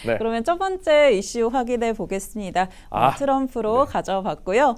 네. 그러면 첫 번째 이슈 확인해 보겠습니다. 트럼프로 네. 가져봤고요.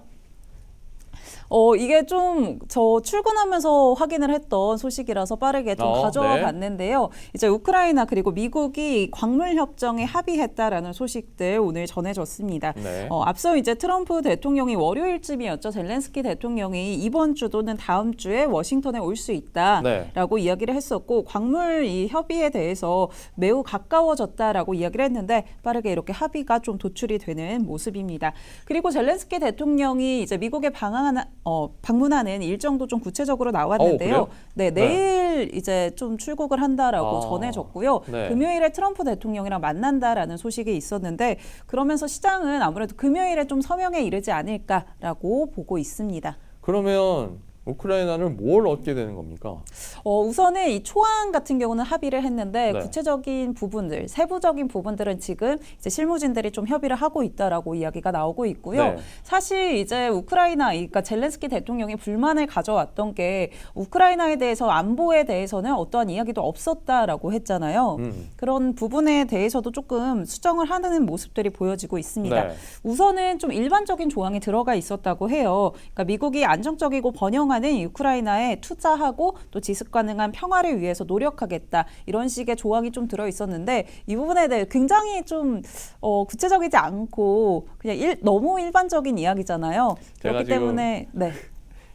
이게 좀 저 출근하면서 확인을 했던 소식이라서 빠르게 좀 가져와 네. 봤는데요. 이제 우크라이나 그리고 미국이 광물 협정에 합의했다라는 소식들 오늘 전해졌습니다. 네. 앞서 이제 트럼프 대통령이 월요일쯤이었죠. 젤렌스키 대통령이 이번 주 또는 다음 주에 워싱턴에 올 수 있다라고 네. 이야기를 했었고 광물 이 협의에 대해서 매우 가까워졌다라고 이야기를 했는데 빠르게 이렇게 합의가 좀 도출이 되는 모습입니다. 그리고 젤렌스키 대통령이 이제 미국에 방문하는 일정도 좀 구체적으로 나왔는데요. 네, 내일 이제 좀 출국을 한다라고 전해졌고요. 네. 금요일에 트럼프 대통령이랑 만난다라는 소식이 있었는데 그러면서 시장은 아무래도 금요일에 좀 서명에 이르지 않을까라고 보고 있습니다. 그러면 우크라이나는 뭘 얻게 되는 겁니까? 우선은 이 초안 같은 경우는 합의를 했는데 네. 구체적인 부분들, 세부적인 부분들은 지금 이제 실무진들이 좀 협의를 하고 있다라고 이야기가 나오고 있고요. 네. 사실 이제 우크라이나, 그러니까 젤렌스키 대통령이 불만을 가져왔던 게 우크라이나에 대해서 안보에 대해서는 어떠한 이야기도 없었다라고 했잖아요. 그런 부분에 대해서도 조금 수정을 하는 모습들이 보여지고 있습니다. 네. 우선은 좀 일반적인 조항이 들어가 있었다고 해요. 그러니까 미국이 안정적이고 번영하는 우크라이나에 투자하고 또 지속 가능한 평화를 위해서 노력하겠다. 이런 식의 조항이 좀 들어 있었는데 이 부분에 대해 굉장히 좀 구체적이지 않고 그냥 너무 일반적인 이야기잖아요. 그렇기 때문에 네.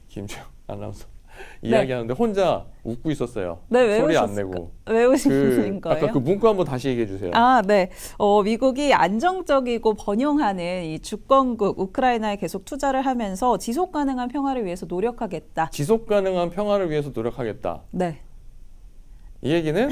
김주영 아나운서 네. 이야기하는데 혼자 웃고 있었어요. 네, 왜 소리 안 우셨을까? 내고. 왜 우신 거예요? 아까 그 문구 한번 다시 얘기해 주세요. 네. 미국이 안정적이고 번영하는 이 주권국 우크라이나에 계속 투자를 하면서 지속 가능한 평화를 위해서 노력하겠다. 지속 가능한 평화를 위해서 노력하겠다. 네. 이 얘기는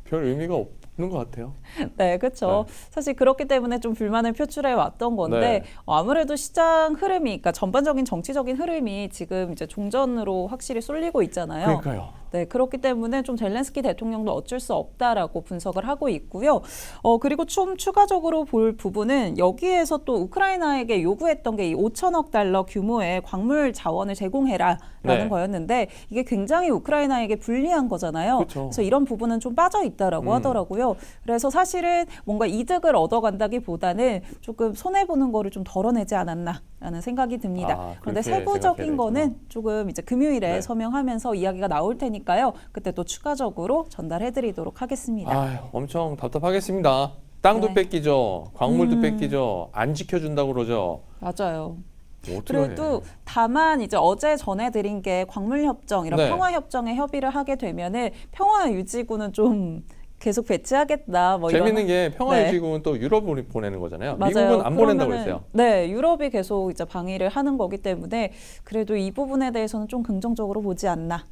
별 의미가 없는 것 같아요. 네, 그렇죠. 네. 사실 그렇기 때문에 좀 불만을 표출해 왔던 건데 네. 아무래도 시장 흐름이, 그러니까 전반적인 정치적인 흐름이 지금 이제 종전으로 확실히 쏠리고 있잖아요. 그러니까요. 네, 그렇기 때문에 좀 젤렌스키 대통령도 어쩔 수 없다라고 분석을 하고 있고요. 그리고 좀 추가적으로 볼 부분은 여기에서 또 우크라이나에게 요구했던 게 이 5천억 달러 규모의 광물 자원을 제공해라라는 네. 거였는데 이게 굉장히 우크라이나에게 불리한 거잖아요. 그렇죠. 그래서 이런 부분은 좀 빠져 있다라고 하더라고요. 그래서 사실은 뭔가 이득을 얻어간다기보다는 조금 손해 보는 거를 좀 덜어내지 않았나라는 생각이 듭니다. 그런데 그렇게 세부적인 생각해야 거는 되구나. 조금 이제 금요일에 네. 서명하면서 이야기가 나올 테니까요. 그때 또 추가적으로 전달해드리도록 하겠습니다. 아유, 엄청 답답하겠습니다. 땅도 네. 뺏기죠. 광물도 뺏기죠. 안 지켜준다고 그러죠. 맞아요. 뭐 그래도 다만 이제 어제 전해드린 게 광물협정, 이런 네. 평화협정에 협의를 하게 되면은 평화유지구는 좀 계속 배치하겠다. 뭐 이런. 재밌는 게 네. 평화유지국은 또 유럽으로 보내는 거잖아요. 맞아요. 미국은 안 보낸다고 그러면은, 그랬어요. 네, 유럽이 계속 이제 방위를 하는 거기 때문에 그래도 이 부분에 대해서는 좀 긍정적으로 보지 않나.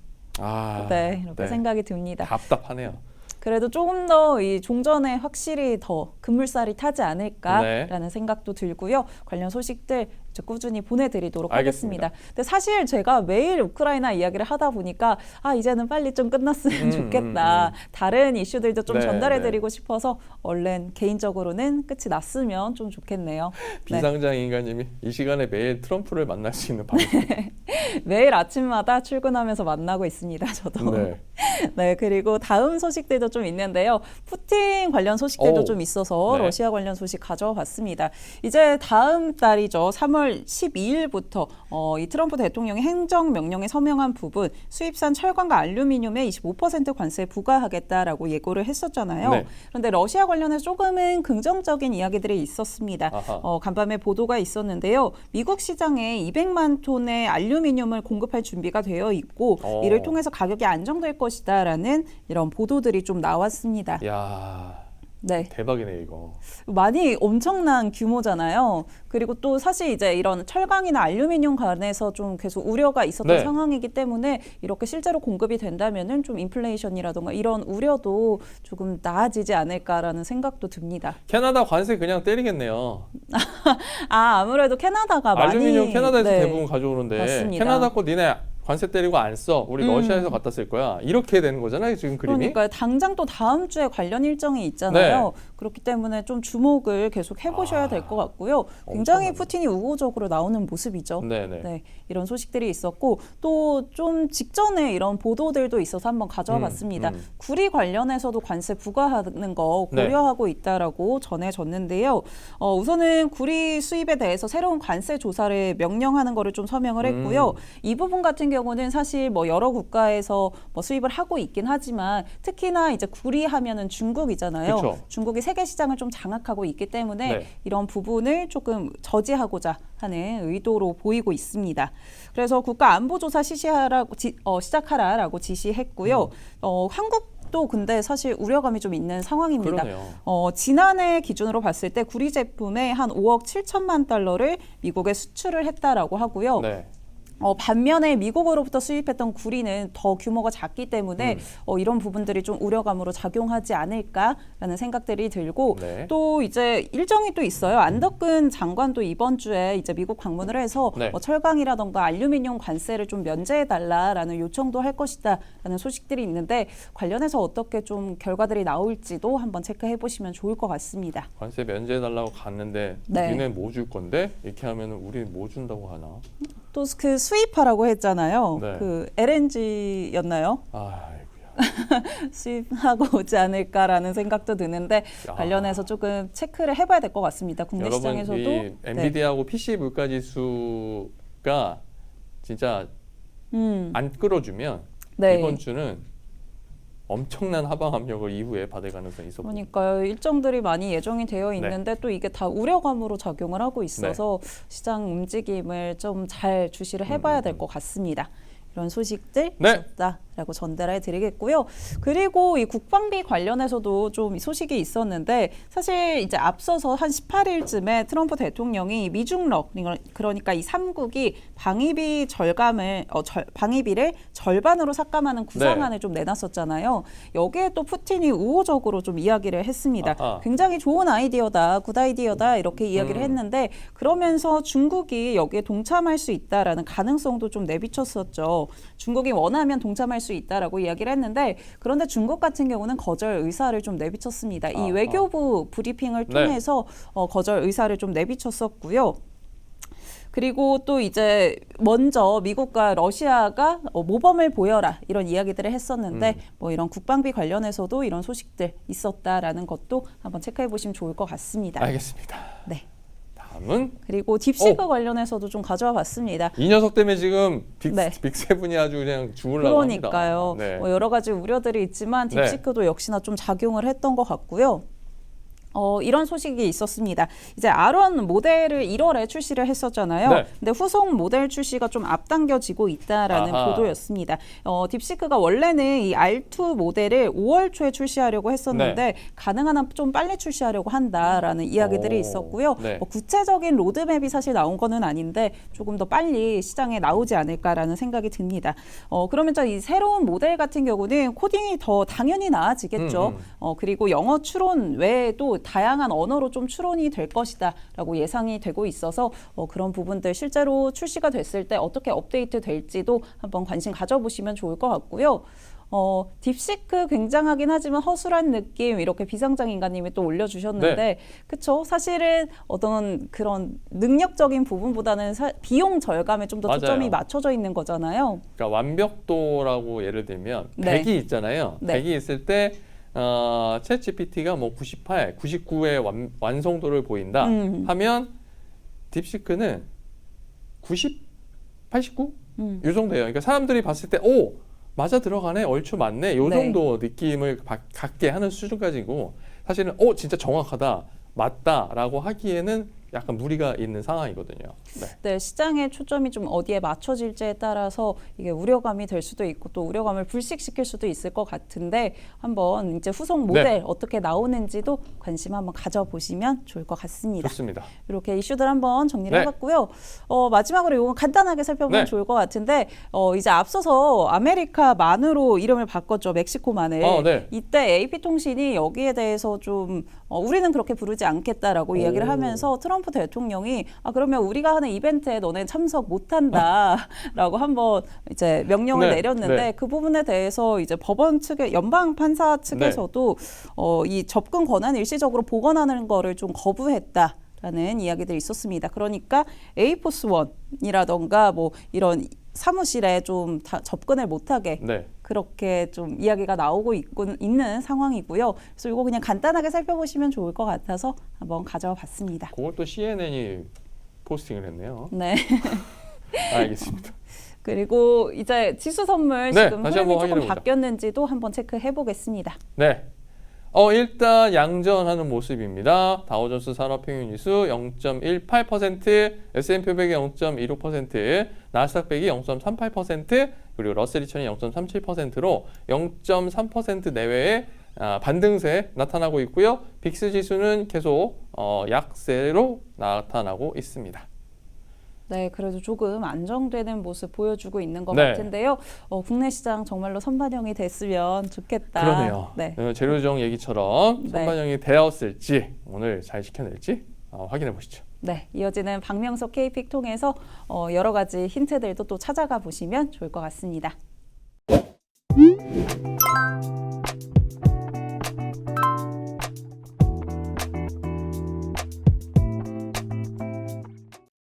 네, 이렇게 생각이 듭니다. 답답하네요. 그래도 조금 더 이 종전에 확실히 더 급물살이 타지 않을까라는 생각도 들고요. 관련 소식들 꾸준히 보내드리도록 알겠습니다. 하겠습니다. 근데 사실 제가 매일 우크라이나 이야기를 하다 보니까 이제는 빨리 좀 끝났으면 좋겠다. 다른 이슈들도 좀 네, 전달해드리고 싶어서 얼른 개인적으로는 끝이 났으면 좀 좋겠네요. 비상장 인간님이 이 시간에 매일 트럼프를 만날 수 있는 방송. 매일 아침마다 출근하면서 만나고 있습니다. 저도. 네. 네, 그리고 다음 소식들도 좀 있는데요. 푸틴 관련 소식들도 좀 있어서 네. 러시아 관련 소식 가져와 봤습니다. 이제 다음 달이죠. 3월 12일부터 이 트럼프 대통령이 행정명령에 서명한 부분 수입산 철강과 알루미늄에 25% 관세 부과하겠다라고 예고를 했었잖아요. 네. 그런데 러시아 관련해서 조금은 긍정적인 이야기들이 있었습니다. 간밤에 보도가 있었는데요. 미국 시장에 200만 톤의 알루미늄을 공급할 준비가 되어 있고 이를 통해서 가격이 안정될 것이다라는 이런 보도들이 좀 나왔습니다. 야, 네. 대박이네 이거. 많이 엄청난 규모잖아요. 그리고 또 사실 이제 이런 철강이나 알루미늄 관해서 좀 계속 우려가 있었던 네. 상황이기 때문에 이렇게 실제로 공급이 된다면은 좀 인플레이션이라던가 이런 우려도 조금 나아지지 않을까라는 생각도 듭니다. 캐나다 관세 그냥 때리겠네요. 아무래도 캐나다가 알루미늄 많이 캐나다에서 네. 대부분 가져오는데 맞습니다. 캐나다 거 니네 관세 때리고 안 써. 우리 러시아에서 갖다 쓸 거야. 이렇게 되는 거잖아요. 지금 그림이. 그러니까 당장 또 다음 주에 관련 일정이 있잖아요. 그렇기 때문에 좀 주목을 계속 해보셔야 될 것 같고요. 굉장히 엄청나네. 푸틴이 우호적으로 나오는 모습이죠. 네네. 네, 이런 소식들이 있었고 또 좀 직전에 이런 보도들도 있어서 한번 가져와 봤습니다. 구리 관련해서도 관세 부과하는 거 고려하고 있다라고 전해졌는데요. 우선은 구리 수입에 대해서 새로운 관세 조사를 명령하는 거를 좀 서명을 했고요. 이 부분 같은 경우는 사실 뭐 여러 국가에서 뭐 수입을 하고 있긴 하지만 특히나 이제 구리 하면은 중국이잖아요. 그쵸. 중국이 세계 시장을 좀 장악하고 있기 때문에 네. 이런 부분을 조금 저지하고자 하는 의도로 보이고 있습니다. 그래서 국가안보조사 시작하라라고 지시했고요. 한국도 근데 사실 우려감이 좀 있는 상황입니다. 그러네요. 지난해 기준으로 봤을 때 구리 제품에 한 5억 7천만 달러를 미국에 수출을 했다라고 하고요. 네. 반면에 미국으로부터 수입했던 구리는 더 규모가 작기 때문에 이런 부분들이 좀 우려감으로 작용하지 않을까라는 생각들이 들고 네. 또 이제 일정이 또 있어요. 안덕근 장관도 이번 주에 이제 미국 방문을 해서 네. 뭐 철강이라던가 알루미늄 관세를 좀 면제해달라라는 요청도 할 것이다라는 소식들이 있는데 관련해서 어떻게 좀 결과들이 나올지도 한번 체크해 보시면 좋을 것 같습니다. 관세 면제해달라고 갔는데 네. 니네 뭐 줄 건데? 이렇게 하면은 우리 뭐 준다고 하나? 또 그 수입하라고 했잖아요. 네. 그 LNG였나요? 아이고야. 수입하고 오지 않을까라는 생각도 드는데 야. 관련해서 조금 체크를 해봐야 될 것 같습니다. 국내 여러분 시장에서도. 이 엔비디아하고 PC 물가지수가 진짜 안 끌어주면 네. 이번 주는 엄청난 하방 압력을 이후에 받을 가능성이 있어. 그러니까요. 일정들이 많이 예정이 되어 있는데 또 이게 다 우려감으로 작용을 하고 있어서 시장 움직임을 좀 잘 주시를 해봐야 될 것 같습니다. 이런 소식들 네. 있었다라고 전달해 드리겠고요. 그리고 이 국방비 관련해서도 좀 소식이 있었는데 사실 이제 앞서서 한 18일쯤에 트럼프 대통령이 미중러 그러니까 이 3국이 방위비를 절반으로 삭감하는 구상안을 좀 내놨었잖아요. 여기에 또 푸틴이 우호적으로 좀 이야기를 했습니다. 아하. 굉장히 좋은 아이디어다, 굿 아이디어다 이렇게 이야기를 했는데 그러면서 중국이 여기에 동참할 수 있다라는 가능성도 좀 내비쳤었죠. 중국이 원하면 동참할 수 있다라고 이야기를 했는데 그런데 중국 같은 경우는 거절 의사를 좀 내비쳤습니다. 이 외교부 브리핑을 통해서 거절 의사를 좀 내비쳤었고요. 그리고 또 이제 먼저 미국과 러시아가 모범을 보여라 이런 이야기들을 했었는데 뭐 이런 국방비 관련해서도 이런 소식들 있었다라는 것도 한번 체크해 보시면 좋을 것 같습니다. 알겠습니다. 네. 다음은 그리고 딥시크 관련해서도 좀 가져와 봤습니다. 이 녀석 때문에 지금 네. 빅세븐이 아주 그냥 죽으려고 그러니까요. 합니다. 네. 뭐 여러 가지 우려들이 있지만 딥시크도 역시나 좀 작용을 했던 것 같고요. 이런 소식이 있었습니다. 이제 R1 모델을 1월에 출시를 했었잖아요. 네. 근데 후속 모델 출시가 좀 앞당겨지고 있다라는 아하. 보도였습니다. 딥시크가 원래는 이 R2 모델을 5월 초에 출시하려고 했었는데 가능한 한 좀 빨리 출시하려고 한다라는 이야기들이 있었고요. 네. 뭐 구체적인 로드맵이 사실 나온 거는 아닌데 조금 더 빨리 시장에 나오지 않을까라는 생각이 듭니다. 그러면 이 새로운 모델 같은 경우는 코딩이 더 당연히 나아지겠죠. 그리고 영어 추론 외에도 다양한 언어로 좀 추론이 될 것이다라고 예상이 되고 있어서 그런 부분들 실제로 출시가 됐을 때 어떻게 업데이트 될지도 한번 관심 가져보시면 좋을 것 같고요. 딥시크 굉장하긴 하지만 허술한 느낌 이렇게 비상장 인간님이 또 올려주셨는데 그쵸? 사실은 어떤 그런 능력적인 부분보다는 비용 절감에 좀 더 맞아요. 초점이 맞춰져 있는 거잖아요. 그러니까 완벽도라고 예를 들면 네. 100이 있잖아요. 네. 100이 있을 때 챗GPT가 뭐 98, 99의 완성도를 보인다 하면 딥시크는 90, 89? 이 정도예요. 그러니까 사람들이 봤을 때 오! 맞아 들어가네, 얼추 맞네, 요 정도 느낌을 갖게 하는 수준까지고 사실은 진짜 정확하다, 맞다라고 하기에는 약간 무리가 있는 상황이거든요. 네, 시장의 초점이 좀 어디에 맞춰질지에 따라서 이게 우려감이 될 수도 있고 또 우려감을 불식시킬 수도 있을 것 같은데 한번 이제 후속 모델 어떻게 나오는지도 관심 한번 가져보시면 좋을 것 같습니다. 좋습니다. 이렇게 이슈들 한번 정리를 해봤고요. 마지막으로 이거 간단하게 살펴보면 좋을 것 같은데 이제 앞서서 아메리카 만으로 이름을 바꿨죠. 멕시코 만을. 이때 AP통신이 여기에 대해서 좀 우리는 그렇게 부르지 않겠다라고 이야기를 하면서 트럼프 트럼프 대통령이 그러면 우리가 하는 이벤트에 너네 참석 못한다라고 한번 이제 명령을 네, 내렸는데 네. 그 부분에 대해서 이제 법원 측의 연방 판사 측에서도 이 접근 권한을 일시적으로 복원하는 거를 좀 거부했다라는 이야기들이 있었습니다. 그러니까 에이포스원이라던가 뭐 이런 사무실에 좀 접근을 못하게 네. 그렇게 좀 이야기가 나오고 있는 상황이고요. 그래서 이거 그냥 간단하게 살펴보시면 좋을 것 같아서 한번 가져와 봤습니다. 그걸 또 CNN이 포스팅을 했네요. 네. 알겠습니다. 그리고 이제 지수 선물 네, 지금 다시 흐름이 한번 조금 확인해 보자. 바뀌었는지도 한번 체크해 보겠습니다. 네. 일단 양전하는 모습입니다. 다우존스 산업평균지수 0.18%, S&P 500이 0.26%, 나스닥 100이 0.38%, 그리고 러셀 2000이 0.37%로 0.3% 내외의 반등세 나타나고 있고요. 빅스 지수는 계속 약세로 나타나고 있습니다. 네, 그래도 조금 안정되는 모습 보여주고 있는 것 네. 같은데요. 국내 시장 정말로 선반영이 됐으면 좋겠다. 그러네요. 네. 재료조정 얘기처럼 네. 선반영이 되었을지 오늘 잘 지켜낼지 확인해 보시죠. 네, 이어지는 박명석 K픽 통해서 여러 가지 힌트들도 또 찾아가 보시면 좋을 것 같습니다.